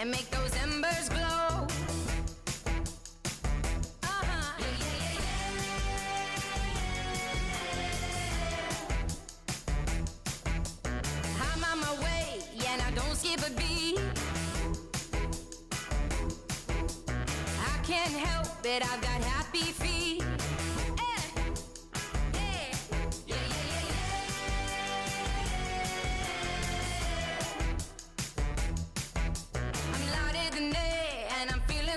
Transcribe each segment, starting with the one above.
and make those embers glow. I'm on my way, and I don't skip a beat. I can't help it, I've got happy feet.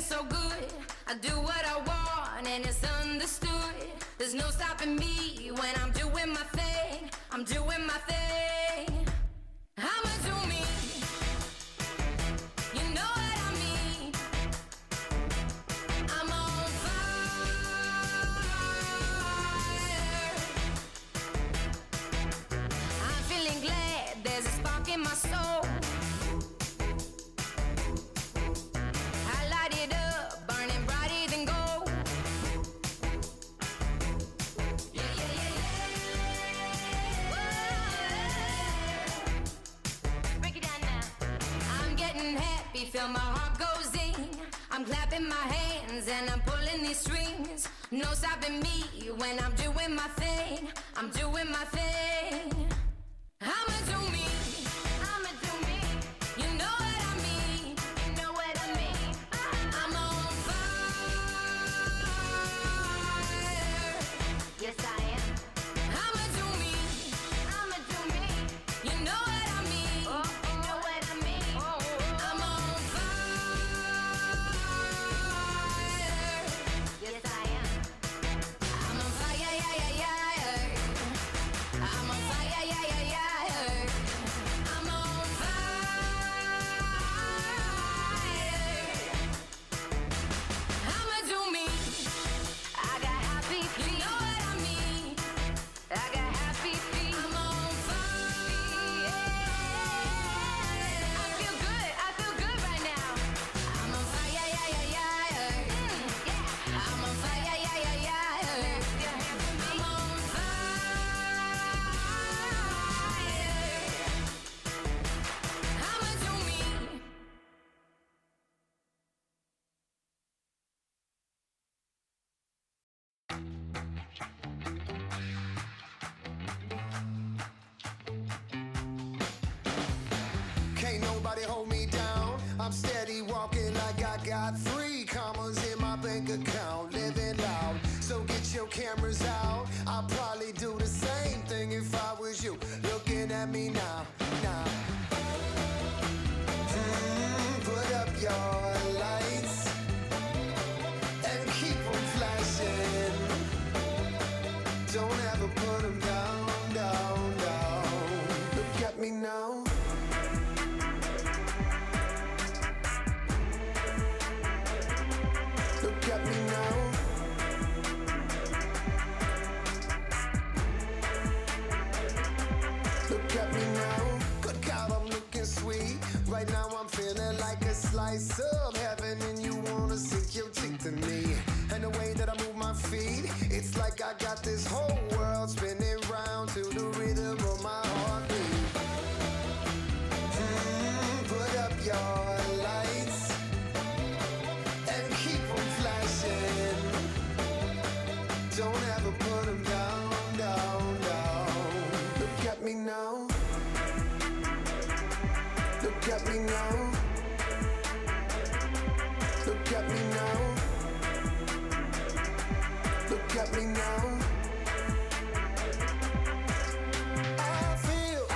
So good, I do what I want and it's understood. There's no stopping me when I'm doing my thing. I'm doing my thing. I'ma do me. You know what I mean. I'm on fire. I'm feeling glad there's a spark in my soul. Feel my heart go zing. I'm clapping my hands and I'm pulling these strings. No stopping me when I'm doing my thing. I'm doing my thing. I'ma do me. I'ma do me. You know what I mean. You know what I mean. I'm on fire. Yes, I am. I'ma do me. I'ma do me. You know what I mean. You know what I mean. I'm on I'm steady walking like I got 3 commas in my bank account, living loud. So get your cameras out. I'll probably do the same thing if I was you. Looking at me now, now. Put up your lights and keep them flashing. Don't ever put them down, down, down. Look at me now. Look at me now. Look at me now. Good God, I'm looking sweet. Right now I'm feeling like a slice of heaven, and you wanna sink your teeth in me. And the way that I move my feet, it's like I got this whole world spinning round to the rhythm of my heartbeat. Put up your lights and keep them flashing. Don't ever put them down, down, down. Look at me now. Look at me now. Look at me now. Look at me now. I feel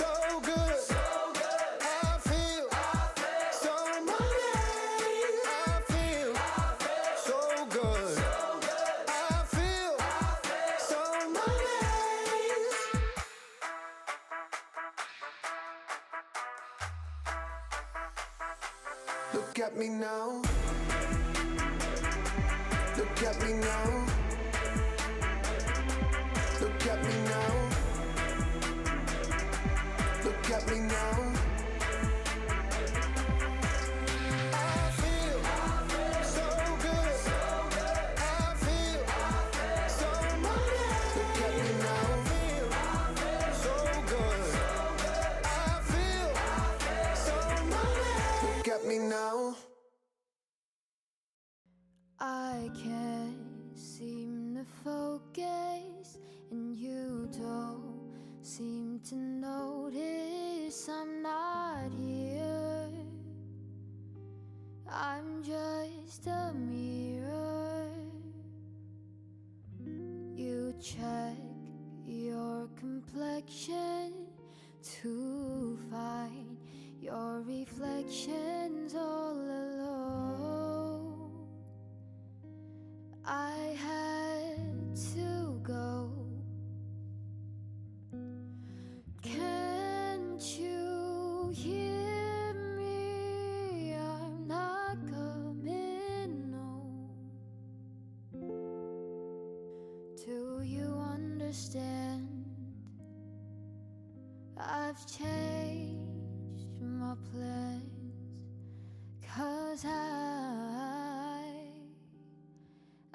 so good. I feel so money. I feel so good. I feel so money. Look at me now. Look at me now. Look at me now. Look at me now. I feel so good. I feel so money. Look at me now. So good. I feel so money. Look at I can't seem to focus, and you don't seem to notice I'm not here. I'm just a mirror. You check your complexion to find your reflections all alone. I had to go. Can't you hear me? I'm not coming home. Do you understand? I've changed my plans, 'cause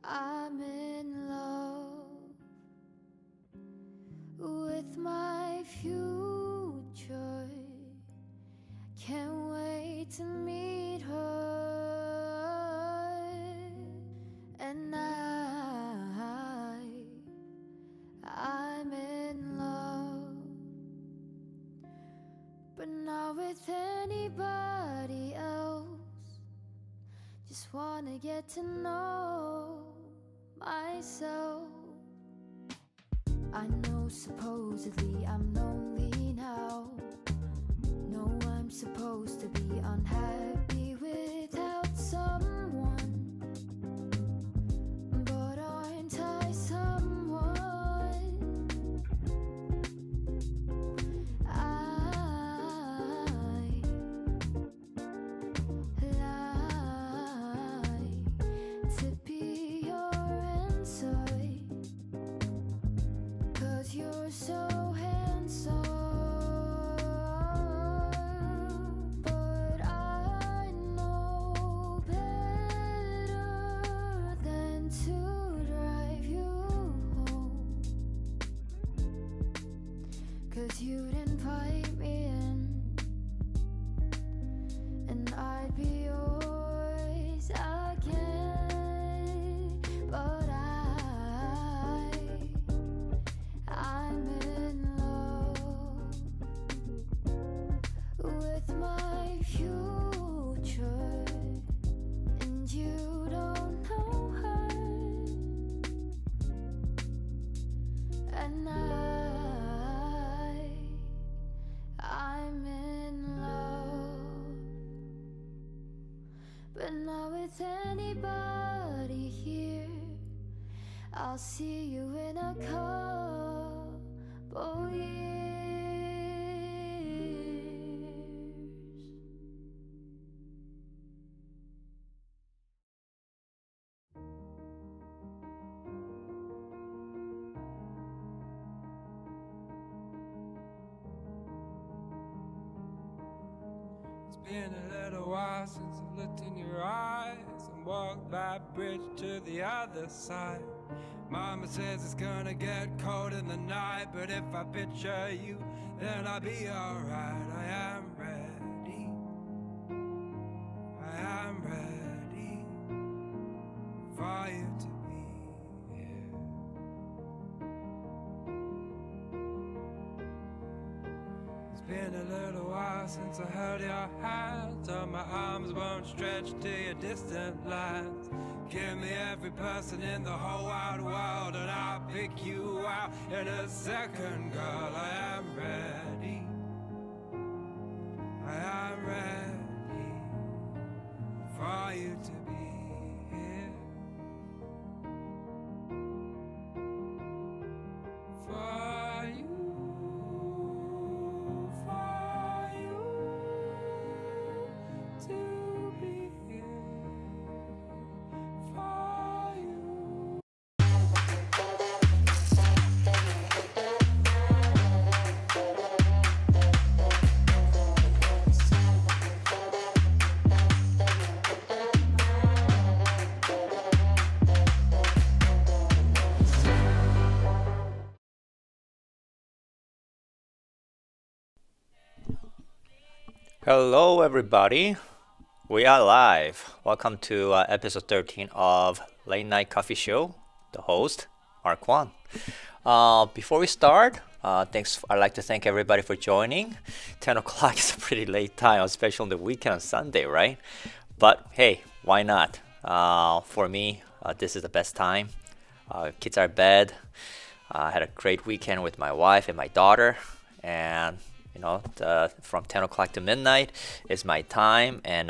I'm in love with my future. Can't wait to meet her. And I'm in love, but not with anybody else. Just wanna get to know myself. I know supposedly I'm lonely now. No, I'm supposed to be unhappy without someone, but aren't I someone? You're so handsome, but I know better than to drive you home. 'Cause you'd invite me in, and I'd be yours again, but I'm in love with my future, and you don't know her. And I'm in love, but not with anybody here. I'll see you in a couple years. It's been a little while since I've looked in your eyes and walked that bridge to the other side. Mama says it's gonna get cold in the night, but if I picture you, then I'll be alright. I am ready. I am ready for you to be here. It's been a little while since I held your hand, so my arms won't stretch to your distant lands. Give me every person in the whole wide world, and I'll pick you out in a second, girl. I am ready. I am ready for you to be here. For you. To be here for you. Hello everybody, We are live. Welcome to episode 13 of Late Night Coffee Show. The host, Mark Kwan. Before we start, I'd like to thank everybody for joining. 10 o'clock is a pretty late time, especially on the weekend on Sunday, right? But hey, why not? For me, this is the best time. Kids are in bed. I had a great weekend with my wife and my daughter, and from 10 o'clock to midnight is my time, and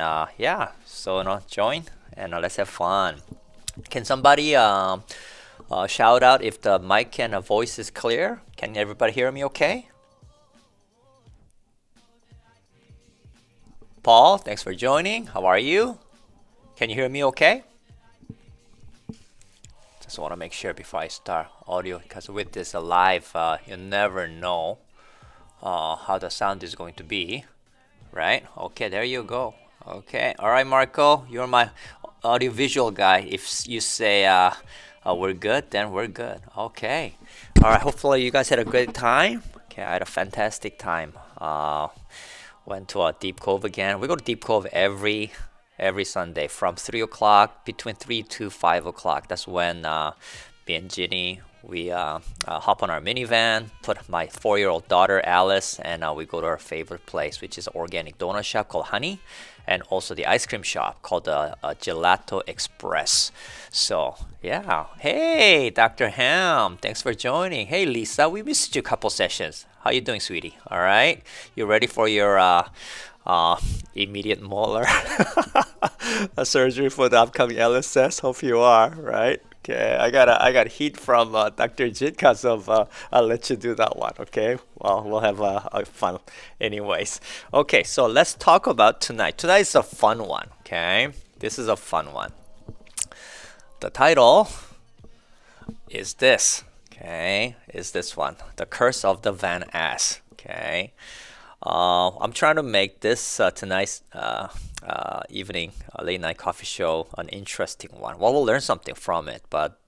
so join and let's have fun. Can somebody shout out if the mic and the voice is clear? Can everybody hear me okay? Paul, thanks for joining. How are you? Can you hear me okay? Just want to make sure before I start audio, because with this live, you never know how the sound is going to be, right? Okay, there you go. Okay, all right, Marco, you're my audiovisual guy. If you say we're good, then we're good. Okay, all right. Hopefully you guys had a great time. Okay, I had a fantastic time. Went to a Deep Cove again. We go to Deep Cove every Sunday from 3 o'clock, between 3 to 5 o'clock. That's when me and Ginny, we hop on our minivan, put my 4-year-old daughter Alice, and we go to our favorite place, which is an organic donut shop called Honey, and also the ice cream shop called Gelato Express. So yeah, hey Dr. Ham, thanks for joining. Hey Lisa, we missed you a couple sessions. How you doing, sweetie? All right, you ready for your immediate molar surgery for the upcoming LSS? Hope you are, right? Okay, I got heat from Dr. Jin because of I'll let you do that one. Okay, well we'll have fun anyways. Okay, so let's talk about tonight. Tonight is a fun one. Okay, this is a fun one. The title is this. Okay, is this one, The Curse of the Van Ass. Okay, I'm trying to make this tonight's evening late night coffee show an interesting one. Well, we'll learn something from it, but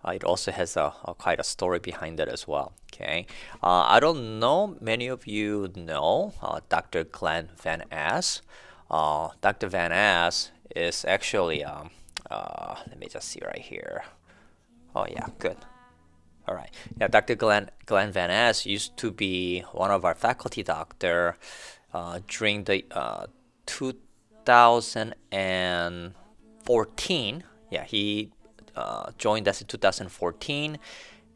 it also has quite a story behind it as well. Okay, I don't know many of you know Dr. Glenn Van Ass. Dr. Van Ass is actually let me just see right here. Oh yeah, good. All right. Yeah, Dr. Glenn Van Ass used to be one of our faculty doctor during the 2014. Yeah, he joined us in 2014,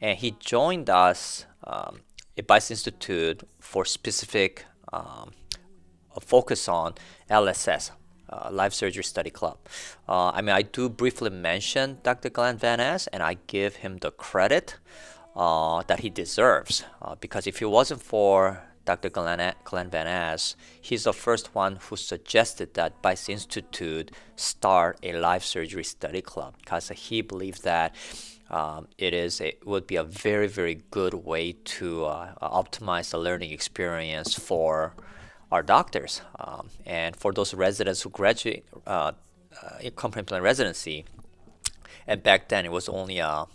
and he joined us at Bice Institute for specific focus on LSS. Live Surgery Study Club. I do briefly mention Dr. Glenn Van Ass, and I give him the credit that he deserves. Because if it wasn't for Dr. Glenn Van Ass, he's the first one who suggested that Bice Institute start a live surgery study club, because he believed that it would be a very, very good way to optimize the learning experience for our doctors, and for those residents who graduate in complement residency. And back then it was only a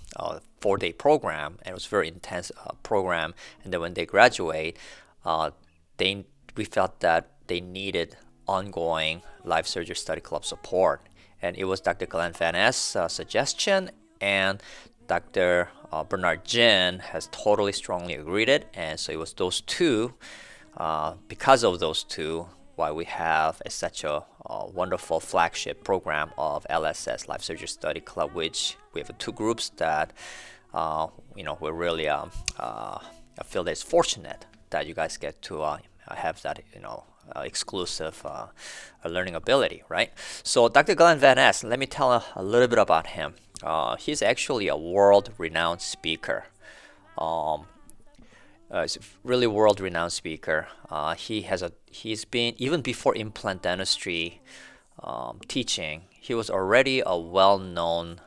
4-day program, and it was a very intense program. And then when they graduate, we felt that they needed ongoing live surgery study club support. And it was Dr. Glenn Van Ass' suggestion, and Dr. Bernard Jin has totally strongly agreed it. And so it was those two. Because of those two, why we have such a wonderful flagship program of LSS, Live Surgery Study Club, which we have two groups that we're really I feel that it's fortunate that you guys get to have that exclusive learning ability, right? So Dr. Glenn Van Ass, let me tell a little bit about him. He's actually a world-renowned speaker. He's a really world-renowned speaker. He's been, even before implant dentistry teaching, he was already a well-known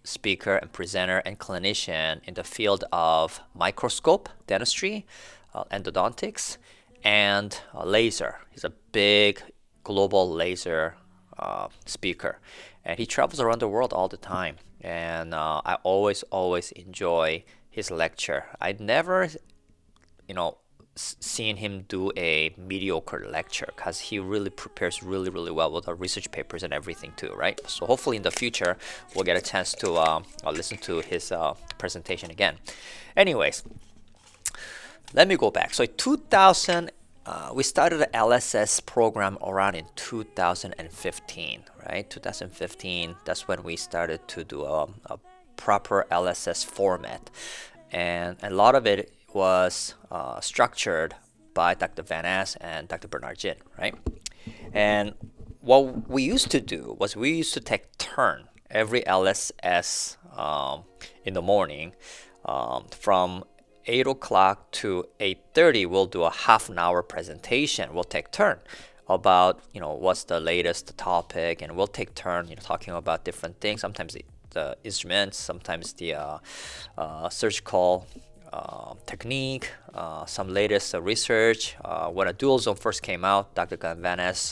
speaker and presenter and clinician in the field of microscope dentistry, endodontics, and laser. He's a big global laser speaker, and he travels around the world all the time. And I always enjoy his lecture. I never, seeing him do a mediocre lecture, because he really prepares really well with the research papers and everything too, right? So hopefully in the future we'll get a chance to listen to his presentation again. Anyways, let me go back. So in 2000, we started the LSS program around in 2015, right? 2015, that's when we started to do a proper LSS format. And a lot of it was structured by Dr. Van Ass and Dr. Bernard Jin, right? And what we used to do was we used to take turn every LSS in the morning from 8 o'clock to 8:30. We'll do a half an hour presentation. We'll take turn about what's the latest topic, and we'll take turn talking about different things. Sometimes the instruments, sometimes the surgical technique, some latest research. When a dual zone first came out, Dr. Van Ness,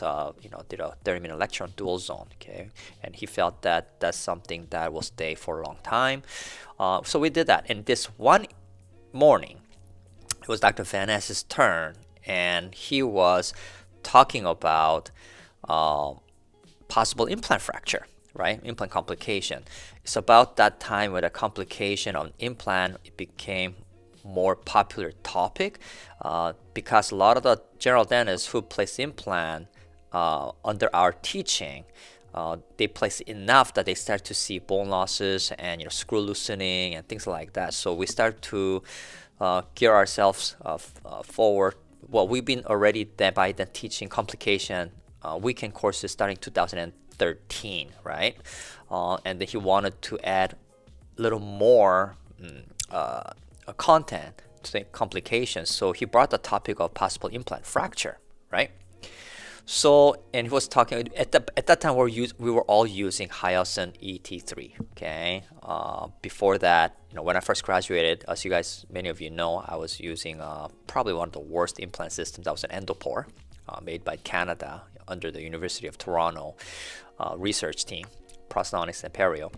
did a 30-minute lecture on dual zone. Okay, and he felt that that's something that will stay for a long time. So we did that. And this one morning, it was Dr. Van Ness's turn, and he was talking about possible implant fracture. Right, implant complication. It's about that time where the complication on implant became more popular topic because a lot of the general dentists who place implant under our teaching, they place enough that they start to see bone losses and screw loosening and things like that. So we start to gear ourselves forward. Well, we've been already then by then teaching complication weekend courses starting 2013, right? And then he wanted to add a little more content to the complications. So he brought the topic of possible implant fracture, right? So, and he was talking at that time we were all using Hyoscine ET3. Okay, before that, when I first graduated, as you guys, many of you know, I was using probably one of the worst implant systems. That was an Endopore, made by Canada under the University of Toronto research team, Prosthodontics and Perio,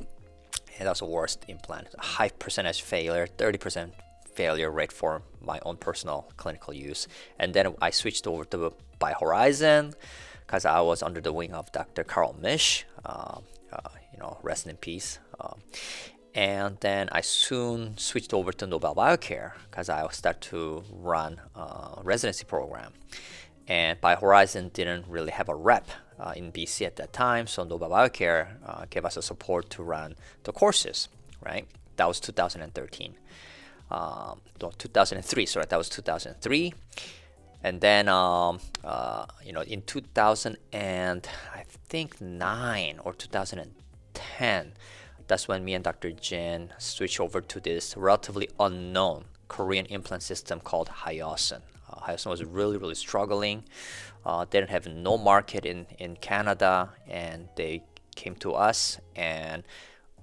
and that was the worst implant. A high percentage failure, 30% failure rate for my own personal clinical use. And then I switched over to BioHorizon because I was under the wing of Dr. Carl Misch, rest in peace. And then I soon switched over to Nobel Biocare because I started to run a residency program. And BioHorizon didn't really have a rep in BC at that time, so Nobel Biocare gave us the support to run the courses, right? That was 2013. 2003, sorry, that was 2003. And then, in 2009 or 2010, that's when me and Dr. Jin switched over to this relatively unknown Korean implant system called Hyoscine. Hyoscine was really struggling. They didn't have no market in Canada, and they came to us, and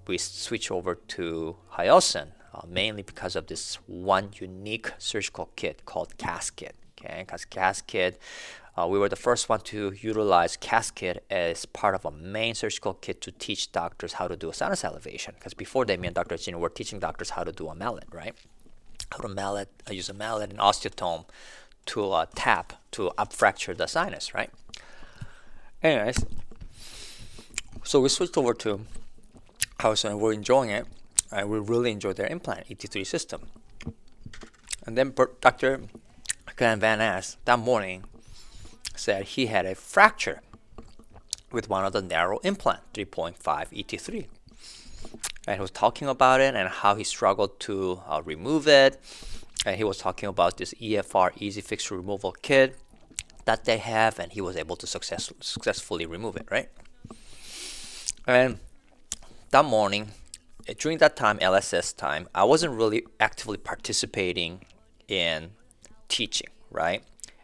we switched over to Hyoscine mainly because of this one unique surgical kit called Casket. Okay, because Casket, we were the first one to utilize Casket as part of a main surgical kit to teach doctors how to do a sinus elevation. Because before that, me and Dr. Jin were teaching doctors how to do a mallet, right? How to use a mallet and osteotome to tap to upfracture the sinus, right? Anyways, so we switched over to Hyoscine, and we're enjoying it, and we really enjoyed their implant ET3 system. And then Dr. Van Ness that morning said he had a fracture with one of the narrow implant 3.5 ET3, and he was talking about it and how he struggled to remove it. And he was talking about this EFR Easy Fix Removal Kit that they have, and he was able to successfully remove it, right? And that morning, during that time, LSS time, I wasn't really actively participating in teaching, right?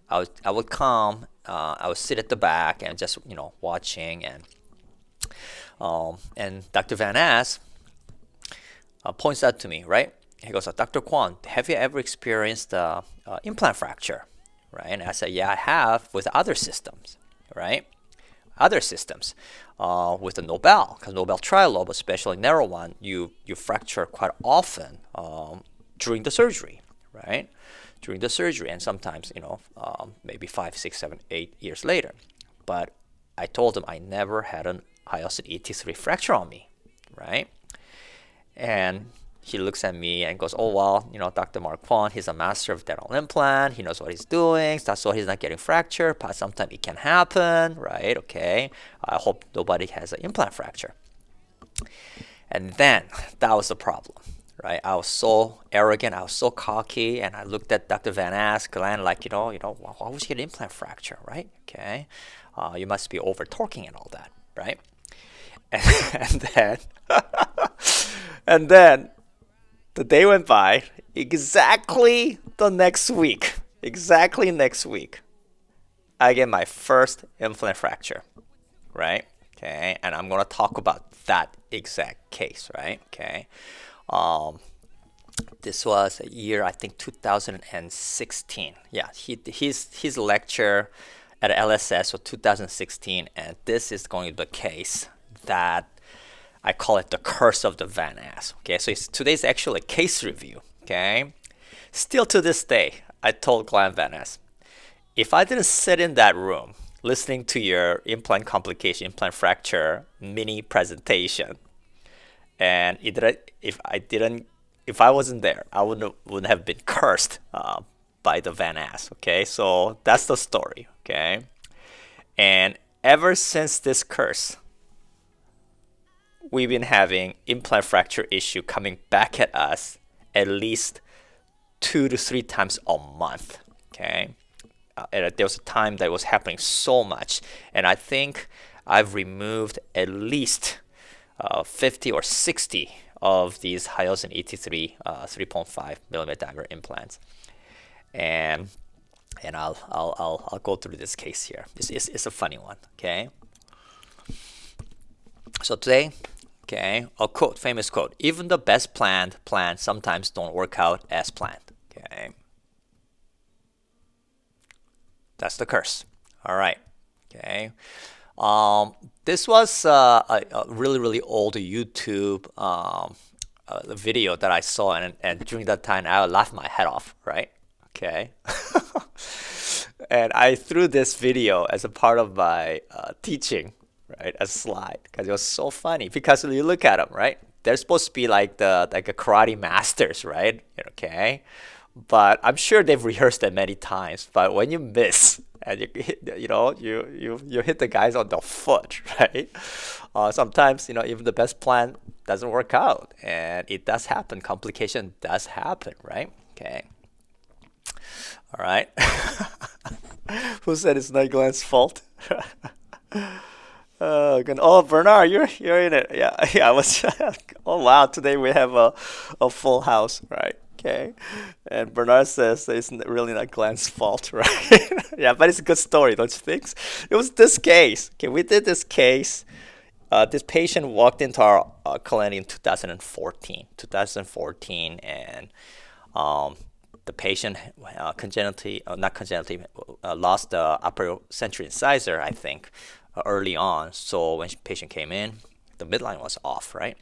I would come, I would sit at the back and just watching, and Dr. Van Ness points out to me, right? He goes, Dr. Kwon, have you ever experienced implant fracture? Right? And I said, yeah, I have with other systems, right? Other systems with the Nobel, because Nobel trilobe, especially narrow one, you fracture quite often during the surgery, right? during the surgery, and sometimes, maybe 5, 6, 7, 8 years later. But I told him I never had an hyosin ET3 fracture on me, right? And he looks at me and goes, oh, well, Dr. Mark Kwon, he's a master of dental implant. He knows what he's doing. That's why he's not getting fractured. But sometimes it can happen, right? Okay. I hope nobody has an implant fracture. And then that was the problem, right? I was so arrogant. I was so cocky. And I looked at Dr. Van Ask, Glenn, like, why would you get an implant fracture, right? Okay. You must be over torquing and all that, right? And then, and then the day went by. Exactly next week, I get my first implant fracture, right? Okay, and I'm gonna talk about that exact case, right? Okay, this was a year, I think 2016. Yeah, his lecture at LSS was 2016, and this is going to be the case that I call it the curse of the Van Ass. Okay, so today's actually a case review. Okay, still to this day, I told Glenn Van Ass, if I didn't sit in that room listening to your implant complication, implant fracture mini presentation, and if I wasn't there, I wouldn't have been cursed by the Van Ass. Okay, so that's the story. Okay, and ever since this curse, we've been having implant fracture issue coming back at us at least 2 to 3 times a month. Okay, and there was a time that it was happening so much, and I think I've removed at least 50 or 60 of these hyosin ET3 3.5 millimeter diameter implants, and I'll go through this case here. It's a funny one. Okay, so today, okay, a quote, famous quote: even the best plans sometimes don't work out as planned. Okay, that's the curse. All right. Okay. This was a really old YouTube video that I saw, and during that time I laughed my head off, right? Okay. And I threw this video as a part of my teaching, right, as a slide, because it was so funny. Because you look at them, right, they're supposed to be like a karate masters, right? Okay, but I'm sure they've rehearsed it many times. But when you miss and you hit the guys on the foot, right? Sometimes even the best plan doesn't work out, and it does happen. Complication does happen, right? Okay. All right. Who said it's not Glenn's fault? Oh, Bernard, you're in it. Yeah. I was. Oh wow! Today we have a full house, right? Okay, and Bernard says it's really not Glenn's fault, right? Yeah, but it's a good story, don't you think? It was this case. Okay, we did this case. This patient walked into our clinic in 2014, and the patient lost the upper central incisor, I think, early on. So when the patient came in, the midline was off, right?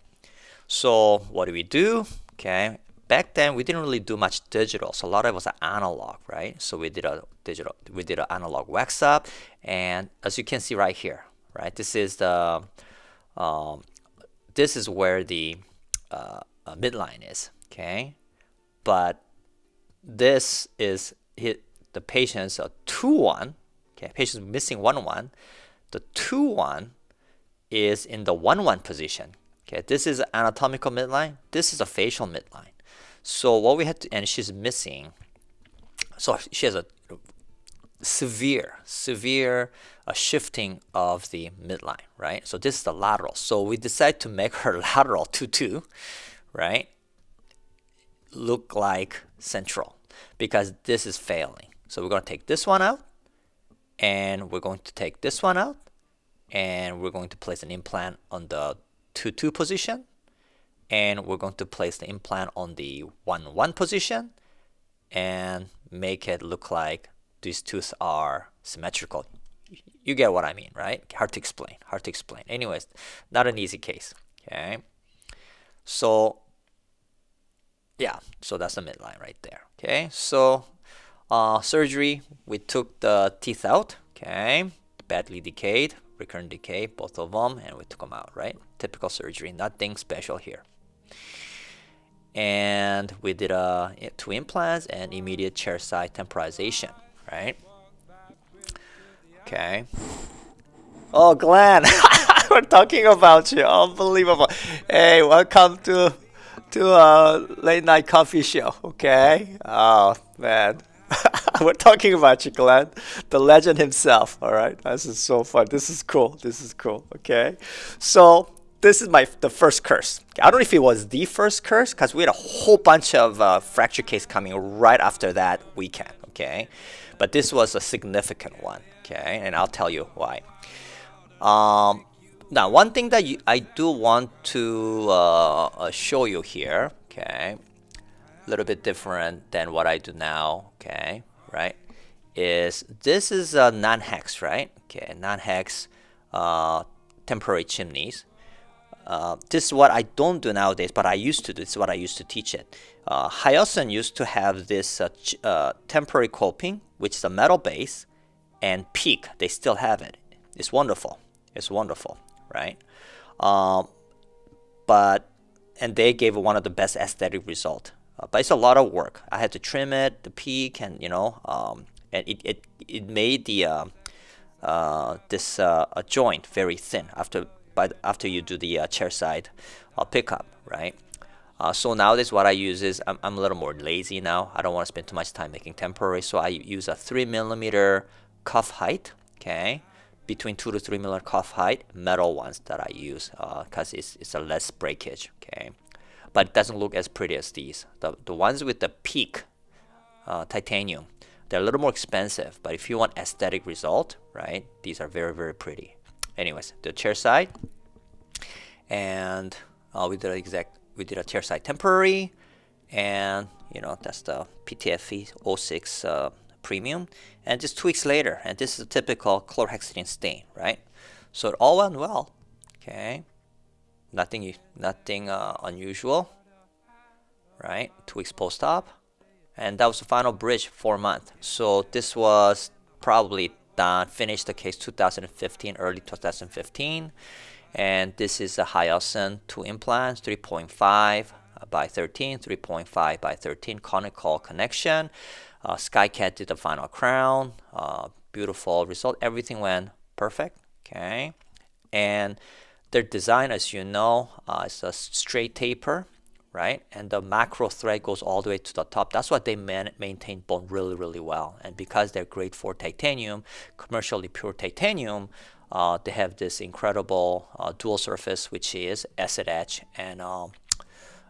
So what do we do? Okay. Back then, we didn't really do much digital, so a lot of it was analog, right? So we did an analog wax up, and as you can see right here, right, this is where the midline is, okay? But this is the patient's 2-1, okay? Patient's missing 1-1. The 2-1 is in the 1-1 position, okay? This is anatomical midline. This is a facial midline. So what we had to, and she's missing, so she has a severe shifting of the midline, right? So this is the lateral. So we decided to make her lateral 2-2, right, look like central, because this is failing. So we're going to take this one out, and we're going to take this one out, and we're going to place an implant on the 2-2 position, and we're going to place the implant on the 1-1 position and make it look like these tooths are symmetrical. You get what I mean, right? Hard to explain. Anyways, not an easy case, okay? So, yeah, so that's the midline right there, okay? So surgery, we took the teeth out, okay, badly decayed, recurrent decay, both of them, and we took them out, right? Typical surgery, nothing special here. And we did 2 implants and immediate chairside temporization, right? Okay. Oh, Glenn, we're talking about you. Unbelievable. Hey, welcome to late night coffee show. Okay. Oh man, we're talking about you, Glenn, the legend himself. All right. This is so fun. This is cool. This is cool. Okay. So this is the first curse. I don't know if it was the first curse because we had a whole bunch of fracture case coming right after that weekend. Okay. But this was a significant one. Okay. And I'll tell you why. Now, one thing that I do want to show you here, okay, a little bit different than what I do now, okay, right, is this is a non-hex, right, okay, non-hex temporary chimneys. This is what I don't do nowadays, but I used to do. This is what I used to teach it. Hyosun used to have this temporary coping, which is a metal base, and peak. They still have it. It's wonderful. It's wonderful, right? And they gave one of the best aesthetic result. But it's a lot of work. I had to trim it, the peak, and and it made the this joint very thin after you do the chairside pickup, right? So nowadays what I use is I'm a little more lazy now. I don't want to spend too much time making temporary, so I use a 3mm cuff height, okay? Between 2 to 3 mm cuff height, metal ones that I use because it's a less breakage, okay? But it doesn't look as pretty as these. The ones with the peak titanium, they're a little more expensive, but if you want aesthetic result, right, these are very, very pretty. Anyways, the chair side, and we did a chair side temporary, and that's the PTFE 06 premium, and just 2 weeks later, and this is a typical chlorhexidine stain, right? So it all went well, okay? Nothing unusual, right? 2 weeks post-op, and that was the final bridge, 4 months. So this was probably done, finished the case 2015, early 2015, and this is a Hyosun 2 implants, 3.5 by 13, 3.5 by 13 conical connection. Skycat did the final crown, beautiful result. Everything went perfect, okay? And their design, as you know, is a straight taper, right? And the macro thread goes all the way to the top. That's what they maintain bone really, really well. And because they're grade 4 titanium, commercially pure titanium, they have this incredible dual surface, which is acid etch and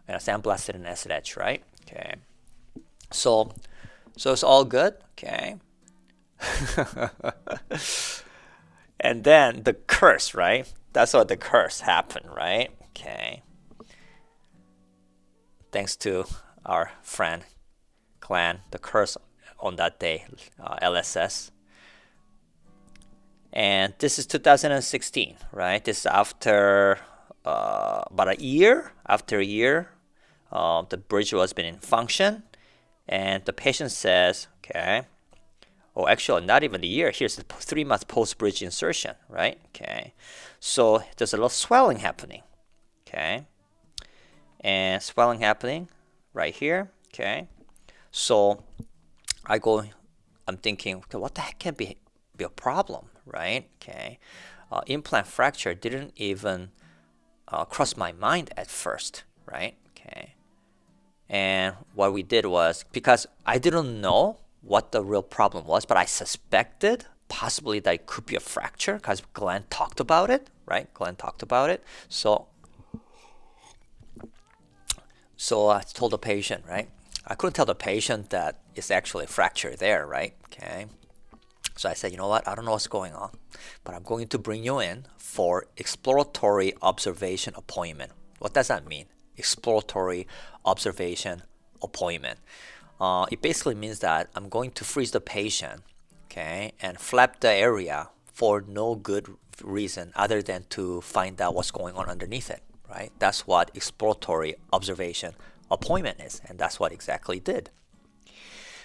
sandblasted and acid etch, right? Okay. So it's all good, okay? And then the curse, right? That's what the curse happened, right? Okay. Thanks to our friend Glenn, the curse on that day, LSS. And this is 2016, right? This is after about a year. After a year, the bridge was been in function. And the patient says, okay, oh, actually, not even a year. Here's the 3 months post-bridge insertion, right? Okay, so there's a little swelling happening, okay, and swelling happening right here, okay. So I'm thinking, okay, what the heck can be a problem, right? Okay, implant fracture didn't even cross my mind at first, right? Okay. And what we did was, because I didn't know what the real problem was, but I suspected possibly that it could be a fracture because Glenn talked about it, right? Glenn talked about it. So I told the patient, right? I couldn't tell the patient that it's actually a fracture there, right? Okay. So I said, you know what? I don't know what's going on, but I'm going to bring you in for exploratory observation appointment. What does that mean? Exploratory observation appointment. It basically means that I'm going to freeze the patient, okay, and flap the area for no good reason other than to find out what's going on underneath it, right? That's what exploratory observation appointment is, and that's what exactly did.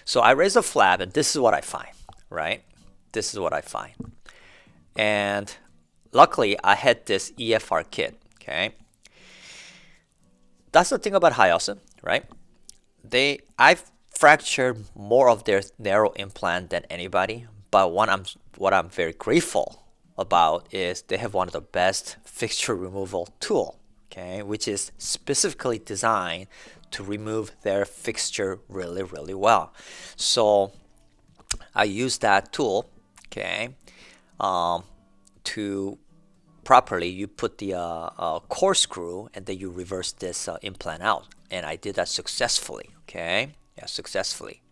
So I raise a flap, and this is what I find, right? This is what I find. And luckily, I had this EFR kit, okay? That's the thing about Hyosin, right? I've fractured more of their narrow implant than anybody, but what I'm very grateful about is they have one of the best fixture removal tool, okay, which is specifically designed to remove their fixture really, really well. So I use that tool, okay, to properly, you put the corkscrew and then you reverse this implant out, and I did that successfully, okay, yeah, successfully.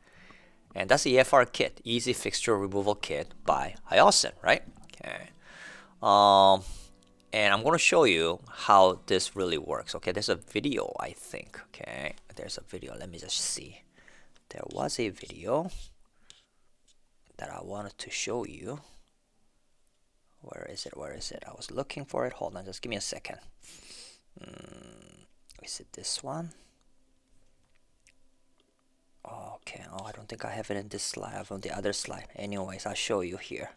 And that's the EFR kit, Easy Fixture Removal Kit by Hyosin, right? Okay. And I'm going to show you how this really works. Okay, there's a video, I think. Okay, there's a video. Let me just see. There was a video that I wanted to show you. Where is it? Where is it? I was looking for it. Hold on, just give me a second. Is it this one? Okay, oh, I don't think I have it in this slide. I have it on the other slide. Anyways, I'll show you here.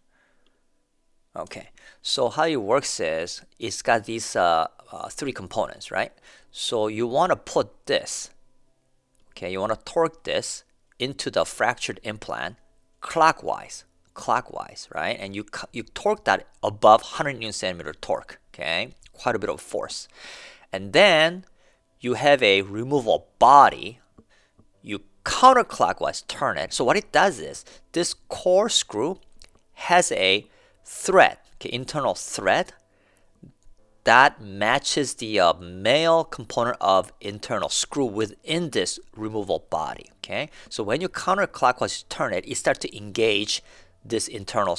Okay, so how it works is it's got these three components, right? So you want to put this, okay, you want to torque this into the fractured implant clockwise, right? And you torque that above 100 Newton centimeter torque, okay, quite a bit of force. And then you have a removal body. You counterclockwise turn it. So what it does is this corkscrew has a thread, okay, internal thread that matches the male component of internal screw within this removal body. Okay, so when you counterclockwise turn it, it starts to engage this internal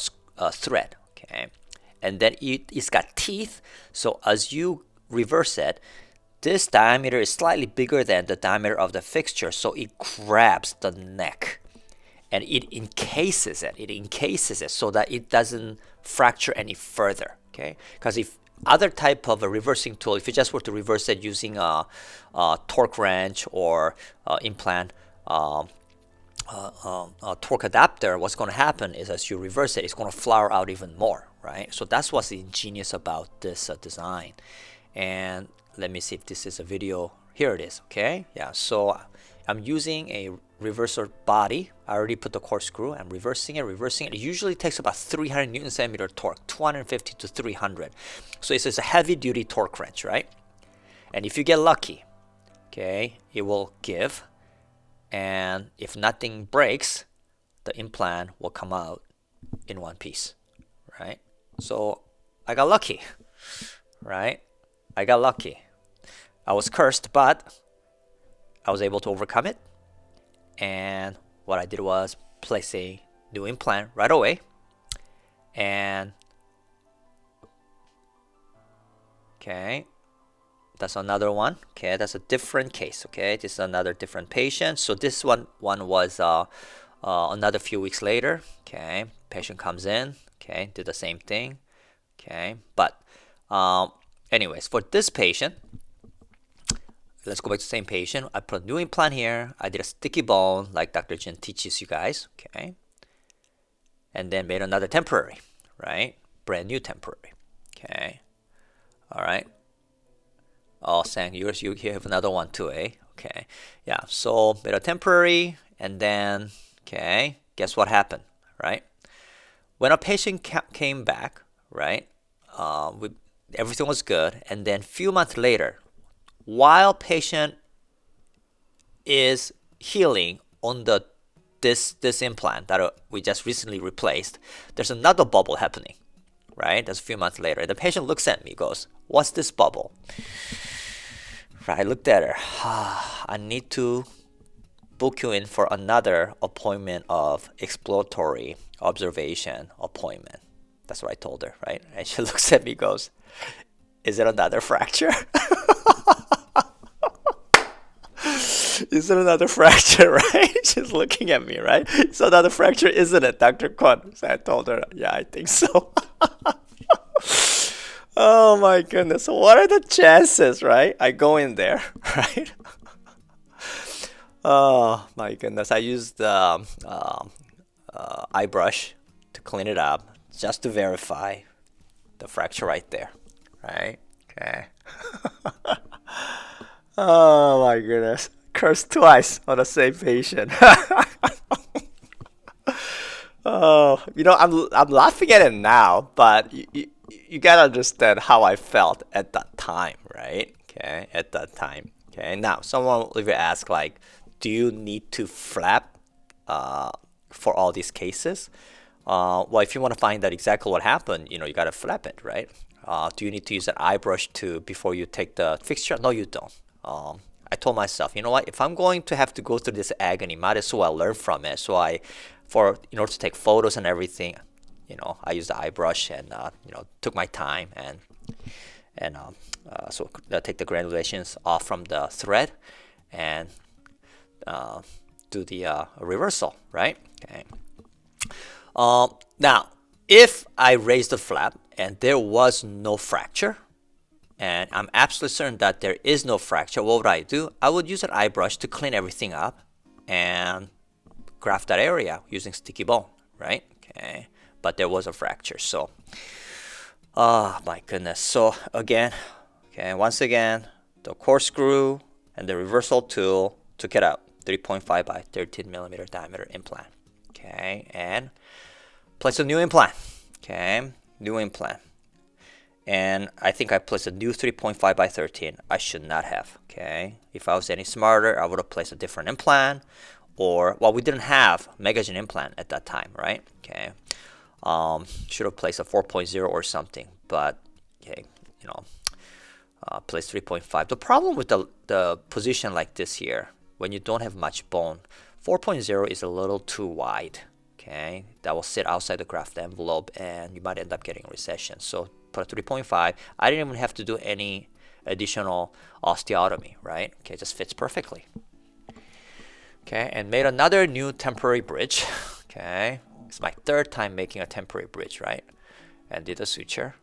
thread. Okay, and then it's got teeth. So as you reverse it, this diameter is slightly bigger than the diameter of the fixture, so it grabs the neck and it encases it so that it doesn't fracture any further. Okay, because if other type of a reversing tool, if you just were to reverse it using a torque wrench or implant torque adapter, what's going to happen is as you reverse it, it's going to flower out even more, right? So that's what's ingenious about this design. And let me see if this is a video. Here it is. Okay, yeah, so I'm using a reverser body. I already put the corkscrew. I'm reversing it. It usually takes about 300 Newton centimeter torque, 250 to 300. So it's a heavy duty torque wrench, right? And if you get lucky, okay, it will give. And if nothing breaks, the implant will come out in one piece, right? So I got lucky, right? I got lucky. I was cursed, but I was able to overcome it. And what I did was place a new implant right away. And okay, that's another one. Okay, that's a different case. Okay, this is another different patient. So this one was another few weeks later. Okay, patient comes in. Okay, did the same thing. Okay, but anyways, for this patient, let's go back to the same patient. I put a new implant here. I did a sticky bone like Dr. Jin teaches you guys. Okay, and then made another temporary, right? Brand new temporary. Okay, all right. Oh, Sang, you have another one too, eh? Okay, yeah. So made a temporary, and then okay, guess what happened, right? When a patient came back, right? Everything was good, and then few months later, while patient is healing on this implant that we just recently replaced, there's another bubble happening, right? That's a few months later. The patient looks at me, goes, "What's this bubble?" Right, I looked at her. I need to book you in for another appointment of exploratory observation appointment. That's what I told her, right? And she looks at me, goes, "Is it another fracture?" Is it another fracture, right? She's looking at me, right? It's another fracture, isn't it, Dr. Kwon? So I told her, yeah, I think so. Oh my goodness. What are the chances, right? I go in there, right? Oh my goodness! I used the eye brush to clean it up just to verify the fracture right there, right? Okay. Oh my goodness! Cursed twice on the same patient. Oh, I'm laughing at it now, but you gotta understand how I felt at that time, right? Okay, at that time. Okay, now someone will even ask like, do you need to flap for all these cases? Well, if you want to find out exactly what happened, you gotta flap it, right? Do you need to use an eye brush before you take the fixture? No, you don't. I told myself, you know what? If I'm going to have to go through this agony, might as well learn from it. So in order to take photos and everything, I used the eye brush and took my time and so take the granulations off from the thread and do the reversal, right? Okay. Now, if I raise the flap and there was no fracture, and I'm absolutely certain that there is no fracture, what would I do? I would use an eye brush to clean everything up and graft that area using sticky bone, right? Okay, but there was a fracture, so oh my goodness. So again, okay, once again, the corkscrew and the reversal tool took it out, 3.5 by 13 millimeter diameter implant. Okay, and place a new implant. Okay, new implant. And I think I placed a new 3.5 by 13. I should not have. Okay, if I was any smarter, I would have placed a different implant, or well, we didn't have Megagen implant at that time, right? Okay, should have placed a 4.0 or something, but okay, place 3.5. The problem with the position like this here, when you don't have much bone, 4.0 is a little too wide. Okay, that will sit outside the graft envelope, and you might end up getting recession. So put a 3.5. I didn't even have to do any additional osteotomy, right? Okay, it just fits perfectly. Okay, and made another new temporary bridge. Okay, it's my third time making a temporary bridge, right? And did a suture.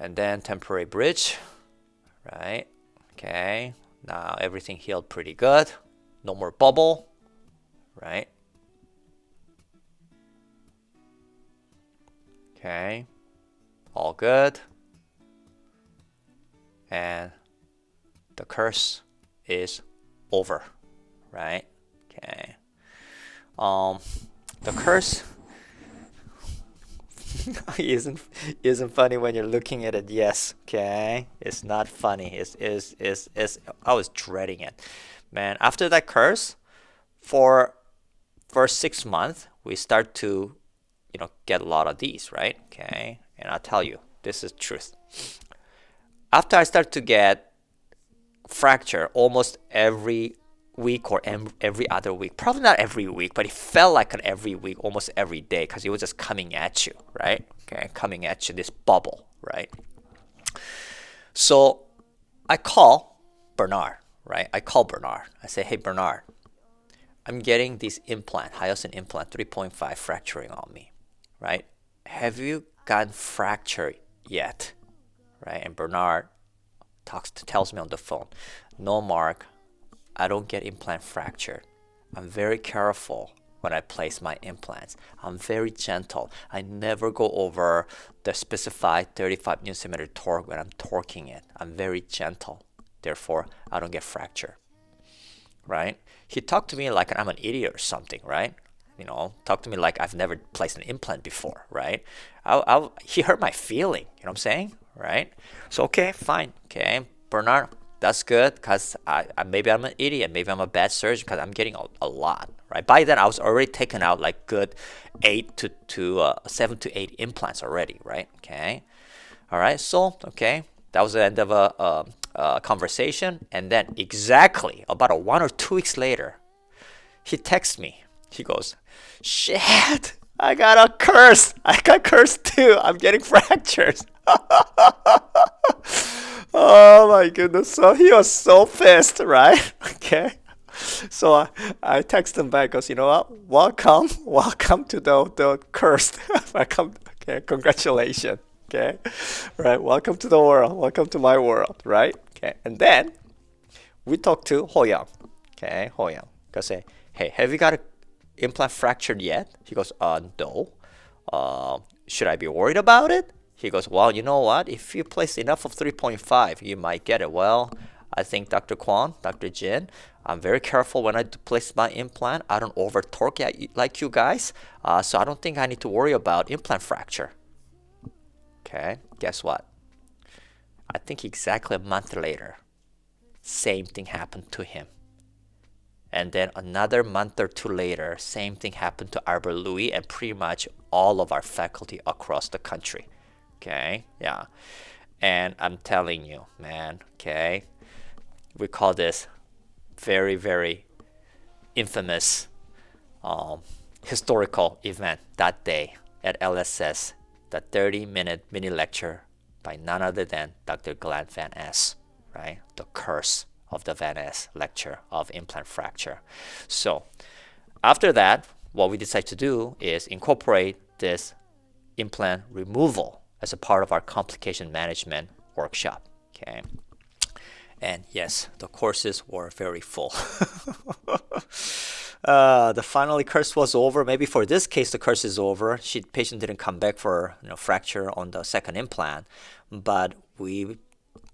And then temporary bridge, right? Okay, now everything healed pretty good. No more bubble, right? Okay, all good. And the curse is over, right? Okay. The curse isn't funny when you're looking at it. Yes, okay. It's not funny. I was dreading it, man. After that curse, for 6 months, we start to get a lot of these, right? Okay, and I'll tell you, this is truth. After I start to get fracture almost every week or every other week, probably not every week, but it felt like an every week, almost every day, because it was just coming at you, right? Okay, coming at you, this bubble, right? So I call Bernard, right? I say, hey, Bernard, I'm getting this implant, hyosin implant 3.5 fracturing on me, right? Have you gotten fracture yet, right? And Bernard tells me on the phone, no, Mark, I don't get implant fractured. I'm very careful when I place my implants. I'm very gentle. I never go over the specified 35 Newton centimeter torque when I'm torquing it. I'm very gentle. Therefore, I don't get fracture, right? He talked to me like I'm an idiot or something, right? Talk to me like I've never placed an implant before, right? He hurt my feeling, you know what I'm saying, right? So, okay, fine. Okay, Bernard, that's good, because maybe I'm an idiot. Maybe I'm a bad surgeon because I'm getting a lot, right? By then, I was already taking out like good 7 to 8 implants already, right? Okay, all right. So, okay, that was the end of a conversation. And then exactly about 1 or 2 weeks later, he texts me. He goes, shit, I got a curse. I got cursed too. I'm getting fractures. Oh my goodness. So he was so pissed, right? Okay. So I text him back, goes, you know what? Welcome to the cursed. Welcome. Okay, congratulations. Okay. Right. Welcome to the world. Welcome to my world, right? Okay. And then we talked to Ho-young. Okay, Ho-young. Go say, hey, have you got an implant fractured yet? He goes, no. Should I be worried about it? He goes, well, you know what? If you place enough of 3.5, you might get it. Well, I think Dr. Kwon, Dr. Jin, I'm very careful when I place my implant. I don't over torque like you guys. So I don't think I need to worry about implant fracture. Okay, guess what? I think exactly a month later, same thing happened to him. And then another month or two later, same thing happened to Albert Louis and pretty much all of our faculty across the country. Okay, yeah. And I'm telling you, man, okay, we call this very, very infamous historical event that day at LSS, the 30-minute mini lecture by none other than Dr. Glenn Van Ness, right? The curse of the Van Ness lecture of implant fracture. So after that, what we decided to do is incorporate this implant removal as a part of our complication management workshop. Okay. And yes, the courses were very full. The finally curse was over. Maybe for this case, the curse is over. Patient didn't come back for fracture on the second implant, but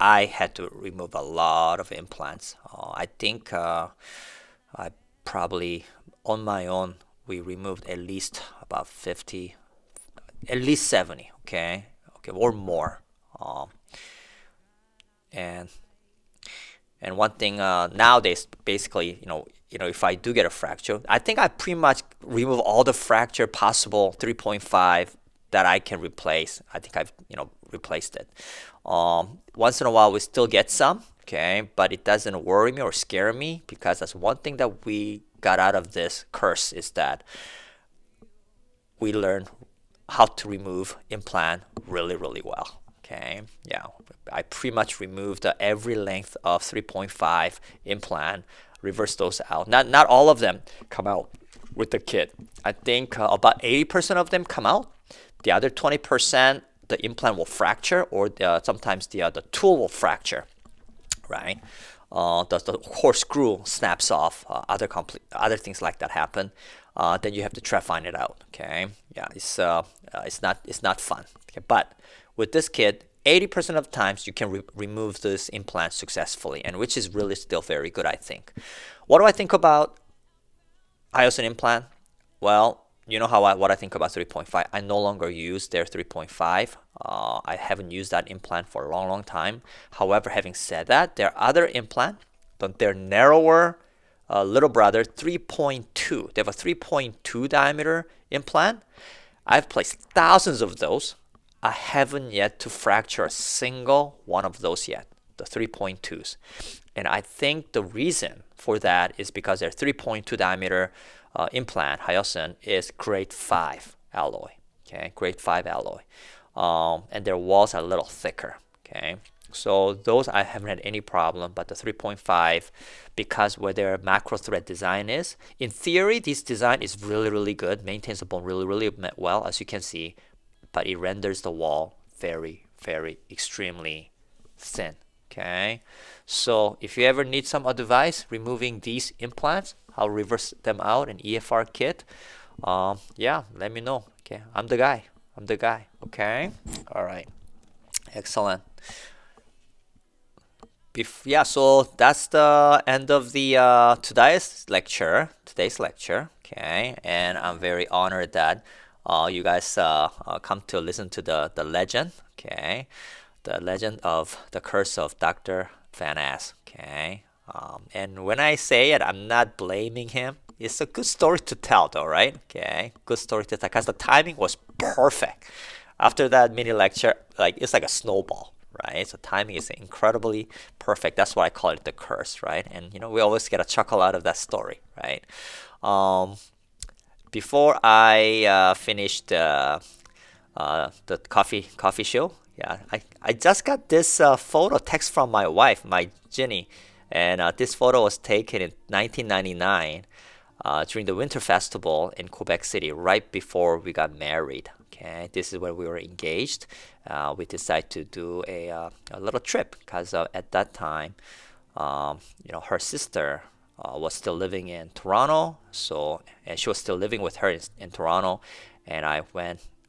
I had to remove a lot of implants. I think I probably on my own we removed at least about 50, at least 70. Okay, or more. And one thing nowadays, basically, if I do get a fracture, I think I pretty much remove all the fracture possible 3.5 that I can replace. I think I've replaced it. Once in a while, we still get some, okay, but it doesn't worry me or scare me because that's one thing that we got out of this curse is that we learned how to remove implant really, really well. Okay, yeah, I pretty much removed every length of 3.5 implant, reverse those out. Not all of them come out with the kit. I think about 80% of them come out. The other 20%, the implant will fracture, or sometimes the tool will fracture, right? The core screw snaps off. Other things like that happen. Then you have to try to find it out. Okay, yeah, it's not fun. Okay, but with this kit, 80% of the times you can remove this implant successfully, and which is really still very good, I think. What do I think about Hyosin implant? Well, you know what I think about 3.5. I no longer use their 3.5. I haven't used that implant for a long, long time. However, having said that, their other implant, but their narrower little brother, 3.2. They have a 3.2 diameter implant. I've placed thousands of those. I haven't yet to fracture a single one of those yet, the 3.2s. And I think the reason for that is because their 3.2 diameter implant, Hyosin, is grade 5 alloy. Okay, grade 5 alloy. And their walls are a little thicker. Okay, so those I haven't had any problem, but the 3.5, because where their macro thread design is, in theory, this design is really, really good, maintains the bone really, really well, as you can see, but it renders the wall very, very extremely thin. Okay, so if you ever need some advice removing these implants, I'll reverse them out in EFR kit. Yeah, let me know. Okay, I'm the guy. Okay, all right, excellent. Yeah, so that's the end of the today's lecture. Okay, and I'm very honored that you guys come to listen to the legend. Okay, the legend of the curse of Dr. Van Ness. Okay, and when I say it, I'm not blaming him. It's a good story to tell, though, right? Okay, good story to tell because the timing was perfect. After that mini lecture, it's like a snowball, right? So timing is incredibly perfect. That's why I call it the curse, right? And we always get a chuckle out of that story, right? Before I finish the coffee show, yeah, I just got this photo text from my wife, my Ginny, and this photo was taken in 1999 during the Winter Festival in Quebec City, right before we got married. Okay, this is when we were engaged. We decided to do a little trip because at that time her sister was still living in Toronto, and she was still living with her in Toronto, and I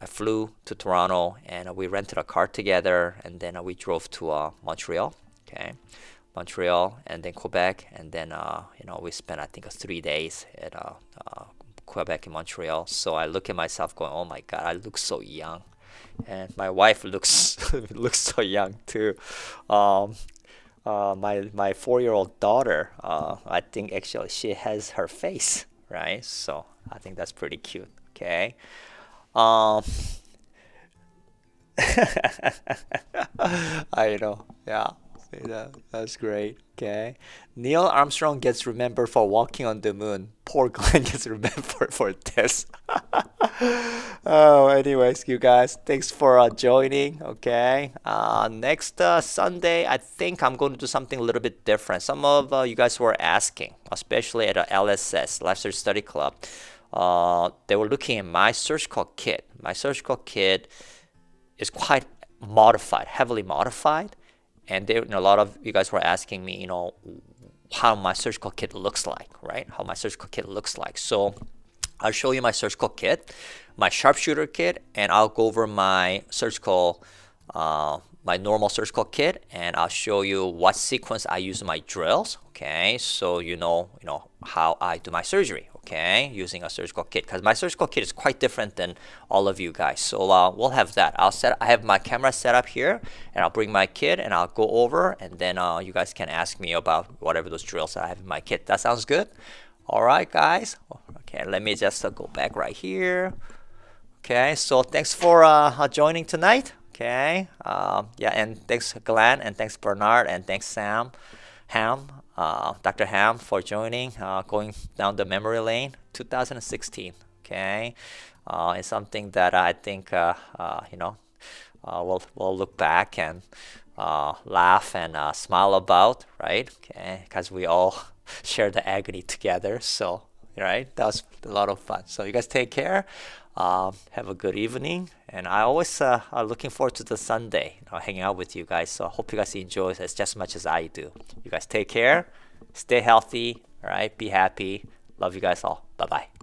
flew to Toronto, and we rented a car together, and then we drove to Montreal, okay, and then Quebec, and then we spent I think 3 days at Quebec and Montreal. So I look at myself going, oh my God, I look so young, and my wife looks looks so young too. My 4-year-old daughter, I think actually she has her face, right? So I think that's pretty cute. Okay. I know. Yeah. That's great. Okay. Neil Armstrong gets remembered for walking on the moon. Poor Glenn gets remembered for this. Oh, anyways, you guys, thanks for joining. Okay. Next Sunday, I think I'm going to do something a little bit different. Some of you guys were asking, especially at LSS, Life Surgery Study Club. They were looking at my surgical kit. My surgical kit is quite modified, heavily modified. And a lot of you guys were asking me, how my surgical kit looks like, right? How my surgical kit looks like. So I'll show you my surgical kit, my sharpshooter kit, and I'll go over my my normal surgical kit, and I'll show you what sequence I use in my drills. Okay, so you know how I do my surgery. Okay, using a surgical kit, because my surgical kit is quite different than all of you guys. So we'll have that. I have my camera set up here, and I'll bring my kit, and I'll go over, and then you guys can ask me about whatever those drills I have in my kit. That sounds good? All right, guys. Okay, let me just go back right here. Okay, so thanks for joining tonight. Okay, yeah, and thanks Glenn, and thanks Bernard, and thanks Dr. Ham for joining, going down the memory lane. 2016. Okay, it's something that I think we'll look back and laugh and smile about, right? Okay, because we all share the agony together. So right, that was a lot of fun. So you guys take care. Have a good evening, and I always are looking forward to the Sunday, hanging out with you guys. So I hope you guys enjoy it just as much as I do. You guys take care, stay healthy, all right? Be happy. Love you guys all. Bye bye.